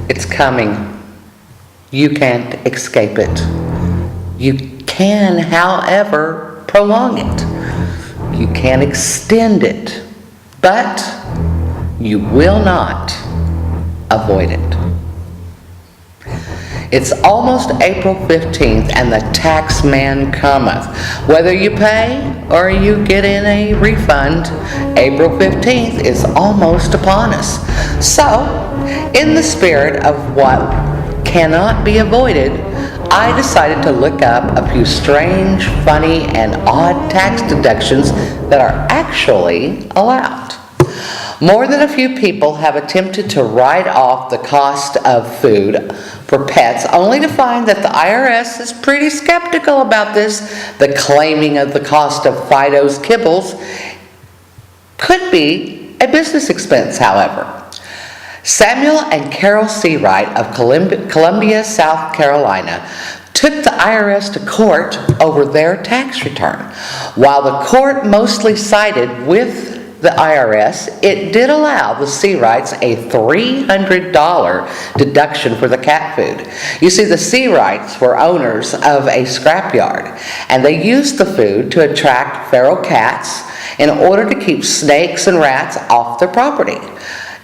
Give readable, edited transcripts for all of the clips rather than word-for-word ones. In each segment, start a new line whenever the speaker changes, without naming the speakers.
It's coming. You can't escape it. You can, however, prolong it. You can extend it, but you will not avoid it. It's almost April 15th and the tax man cometh. Whether you pay or you get in a refund, April 15th is almost upon us. So, in the spirit of what cannot be avoided, I decided to look up a few strange, funny, and odd tax deductions that are actually allowed. More than a few people have attempted to write off the cost of food for pets, only to find that the IRS is pretty skeptical about this. The claiming of the cost of Fido's kibbles could be a business expense, however. Samuel and Carol Seawright of Columbia, South Carolina, took the IRS to court over their tax return. While the court mostly sided with the IRS, it did allow the Seawrights a $300 deduction for the cat food. You see, the Seawrights were owners of a scrapyard, and they used the food to attract feral cats in order to keep snakes and rats off their property.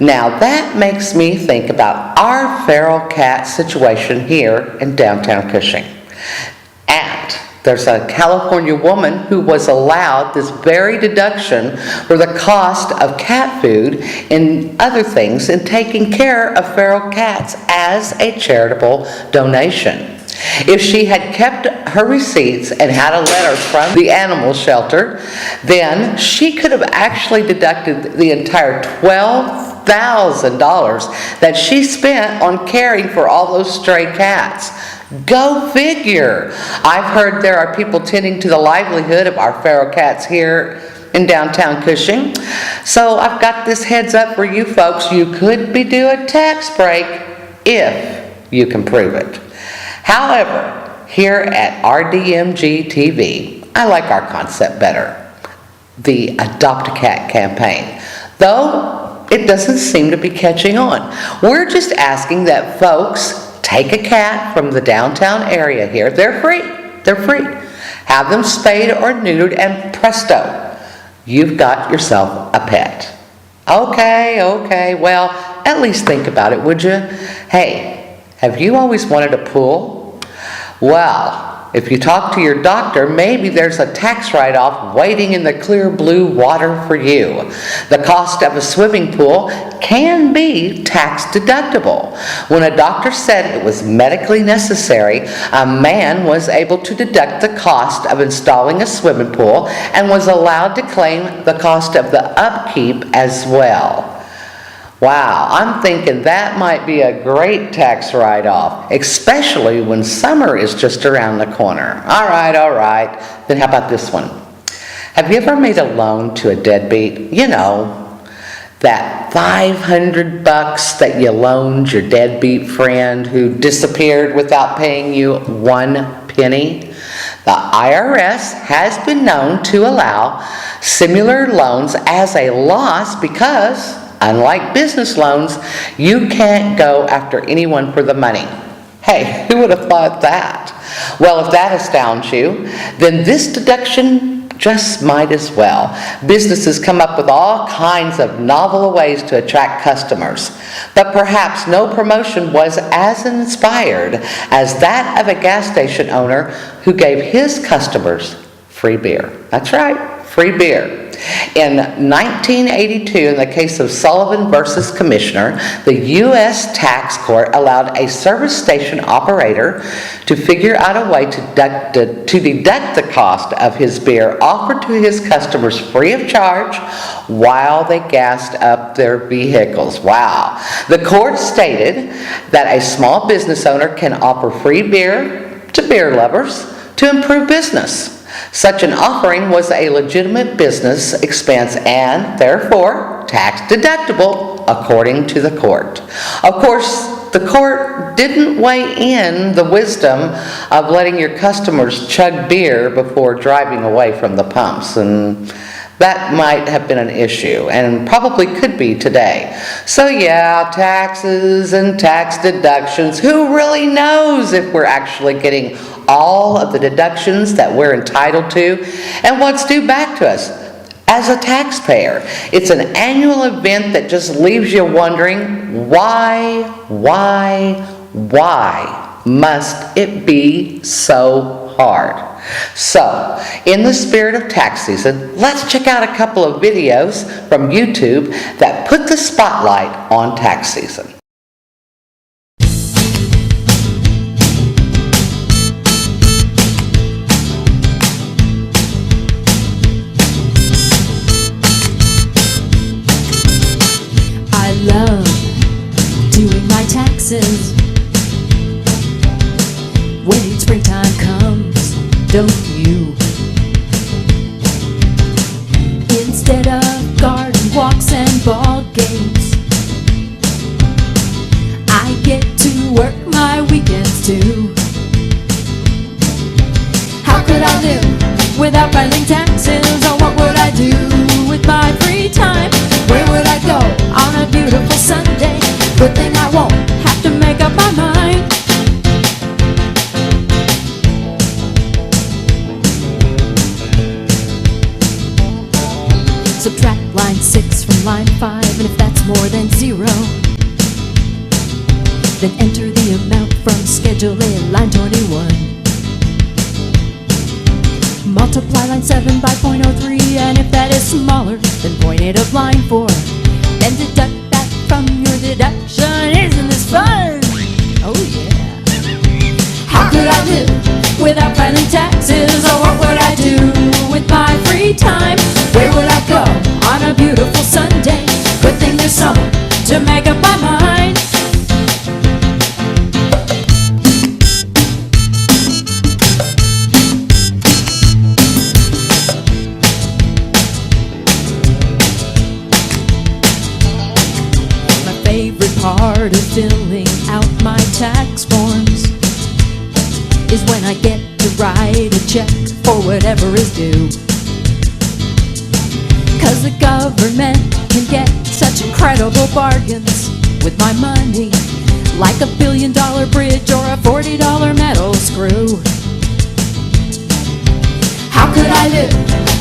Now that makes me think about our feral cat situation here in downtown Cushing. And there's a California woman who was allowed this very deduction for the cost of cat food and other things in taking care of feral cats as a charitable donation. If she had kept her receipts and had a letter from the animal shelter, then she could have actually deducted the entire $12,000 that she spent on caring for all those stray cats. Go figure. I've heard there are people tending to the livelihood of our feral cats here in downtown Cushing. So I've got this heads up for you folks. You could be due a tax break if you can prove it. However, here at RDMG TV, I like our concept better. The Adopt a Cat campaign. Though it doesn't seem to be catching on. We're just asking that folks take a cat from the downtown area here. They're free. They're free. Have them spayed or neutered, and presto, you've got yourself a pet. Okay, well, at least think about it, would you? Hey, have you always wanted a pool? Well, if you talk to your doctor, maybe there's a tax write-off waiting in the clear blue water for you. The cost of a swimming pool can be tax deductible. When a doctor said it was medically necessary, a man was able to deduct the cost of installing a swimming pool and was allowed to claim the cost of the upkeep as well. Wow, I'm thinking that might be a great tax write-off, especially when summer is just around the corner. All right. Then how about this one? Have you ever made a loan to a deadbeat? You know, that $500 that you loaned your deadbeat friend who disappeared without paying you one penny? The IRS has been known to allow similar loans as a loss because, unlike business loans, you can't go after anyone for the money. Hey, who would have thought that? Well, if that astounds you, then this deduction just might as well. Businesses come up with all kinds of novel ways to attract customers, but perhaps no promotion was as inspired as that of a gas station owner who gave his customers free beer. That's right, free beer. In 1982, in the case of Sullivan versus Commissioner, the U.S. Tax Court allowed a service station operator to figure out a way to deduct the cost of his beer offered to his customers free of charge while they gassed up their vehicles. Wow. The court stated that a small business owner can offer free beer to beer lovers to improve business. Such an offering was a legitimate business expense and, therefore, tax deductible, according to the court. Of course, the court didn't weigh in the wisdom of letting your customers chug beer before driving away from the pumps, and that might have been an issue, and probably could be today. So yeah, taxes and tax deductions. Who really knows if we're actually getting all of the deductions that we're entitled to and what's due back to us as a taxpayer? It's an annual event that just leaves you wondering, why must it be so hard? So, in the spirit of tax season, let's check out a couple of videos from YouTube that put the spotlight on tax season.
I love doing my taxes. When springtime comes, don't you? Instead of garden walks and ball games, I get to work my weekends too. How could I live without filing taxes? Or what would I do with my free time? Where would I go on a beautiful Sunday? Good thing I won't have to make up my mind. Subtract line 6 from line 5, and if that's more than 0, then enter the amount from Schedule A, line 21. Multiply line 7 by 0.03, and if that is smaller than 0.8 of line 4, then deduct that from your deduction. Isn't this fun? Oh yeah. How could I live without filing taxes? Or what would I do with my free time? Where would I go on a beautiful Sunday? Good thing there's summer to make up my mind. My favorite part of filling out my tax forms is when I get to write a check for whatever is due. 'Cause the government can get such incredible bargains with my money, like a $1 billion bridge or a $40 metal screw. How could I live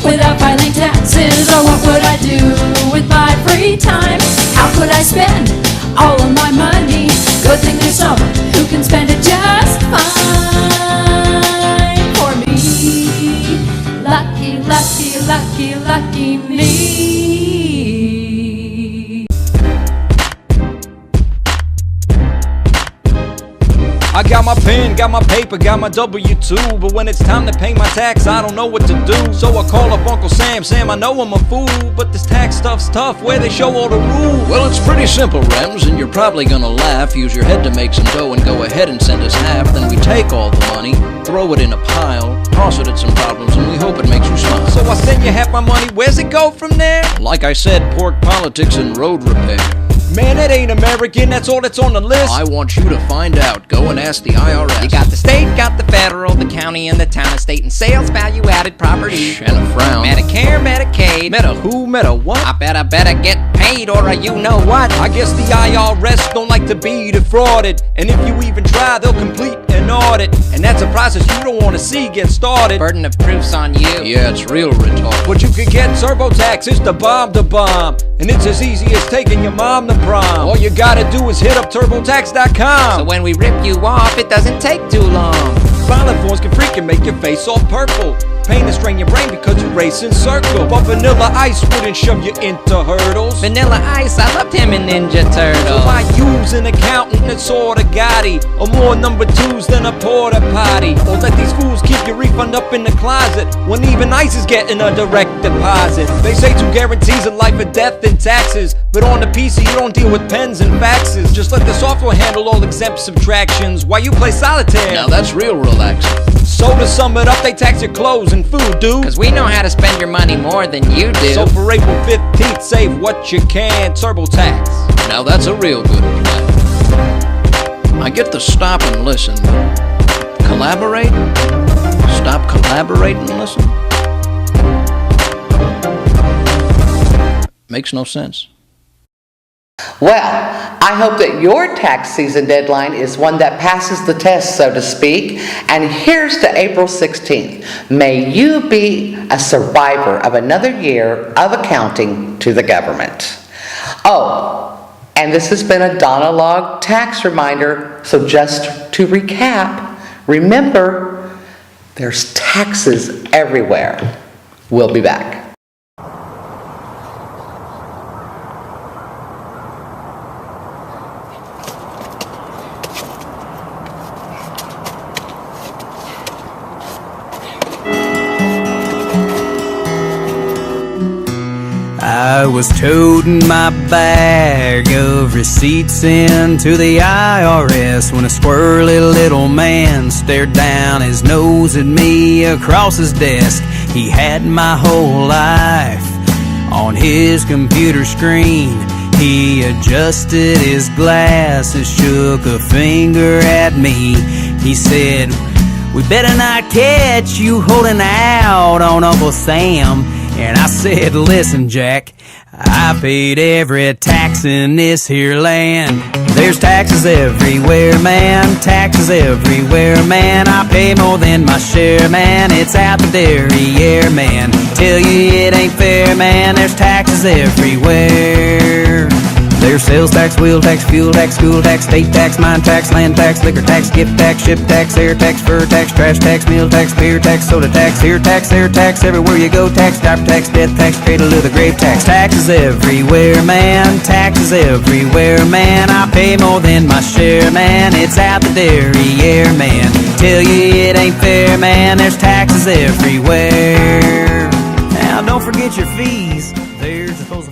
without filing taxes? Or what would I do with my free time? How could I spend all of my money? Good thing there's someone who can spend it just fine for me. Lucky, lucky, lucky, lucky me.
I got my pen, got my paper, got my W-2, but when it's time to pay my tax, I don't know what to do. So I call up Uncle Sam. Sam, I know I'm a fool, but this tax stuff's tough. Where they show all the rules?
Well, it's pretty simple, Rems, and you're probably gonna laugh. Use your head to make some dough and go ahead and send us half. Then we take all the money, throw it in a pile, toss it at some problems, and we hope it makes you smile.
So I send you half my money. Where's it go from there?
Like I said, pork politics and road repair.
Man, it ain't American. That's all that's on the list.
I want you to find out. Go and ask the IRS.
You got the state, got the federal, the county, and the town, estate, and sales value added property.
And a frown.
Medicare, Medicaid.
Meta who? Meta what?
I better get paid, or you know what?
I guess the IRS don't like to be defrauded, and if you even try, they'll complete an audit, and that's a process you don't want to see get started.
Burden of proof's on you.
Yeah, it's real retarded.
But you can get TurboTax, it's the bomb, and it's as easy as taking your mom to prom. All you gotta do is hit up TurboTax.com.
So when we rip you off, it doesn't take too long.
Filing forms can freaking make your face all purple. Pain to strain your brain because you race in circle. But Vanilla Ice wouldn't shove you into hurdles.
Vanilla Ice, I loved him in Ninja Turtles.
So I use an accountant that's sorta gaudy, or more number twos than a porta potty. Or let these fools keep your refund up in the closet when even Ice is getting a direct deposit. They say 2 guarantees of life or death in taxes, but on the PC you don't deal with pens and faxes. Just let the software handle all exempt subtractions while you play solitaire.
Now that's real relaxing.
So to sum it up, they tax your clothes and food, dude.
Cause we know how to spend your money more than you do.
So for April 15th, save what you can. TurboTax.
Now that's a real good plan. I get to stop and listen. Collaborate? Stop, collaborate, and listen? Makes no sense.
Well, I hope that your tax season deadline is one that passes the test, so to speak. And here's to April 16th. May you be a survivor of another year of accounting to the government. Oh, and this has been a Donna Log tax reminder. So just to recap, remember, there's taxes everywhere. We'll be back.
I was toting my bag of receipts into the IRS when a squirrely little man stared down his nose at me across his desk. He had my whole life on his computer screen. He adjusted his glasses, shook a finger at me. He said, "We better not catch you holding out on Uncle Sam." And I said, "Listen, Jack, I paid every tax in this here land. There's taxes everywhere, man, taxes everywhere, man. I pay more than my share, man, it's out the derriere, man. Tell you it ain't fair, man, there's taxes everywhere. There's sales tax, wheel tax, fuel tax, school tax, state tax, mine tax, land tax, liquor tax, gift tax, ship tax, air tax, fur tax, trash tax, meal tax, beer tax, soda tax, here tax, there tax, everywhere you go tax, diaper tax, death tax, cradle to the grave tax. Taxes everywhere, man, taxes everywhere, man. I pay more than my share, man, it's out the derriere, man. Tell you it ain't fair, man, there's taxes everywhere. Now don't forget your fees, there's supposed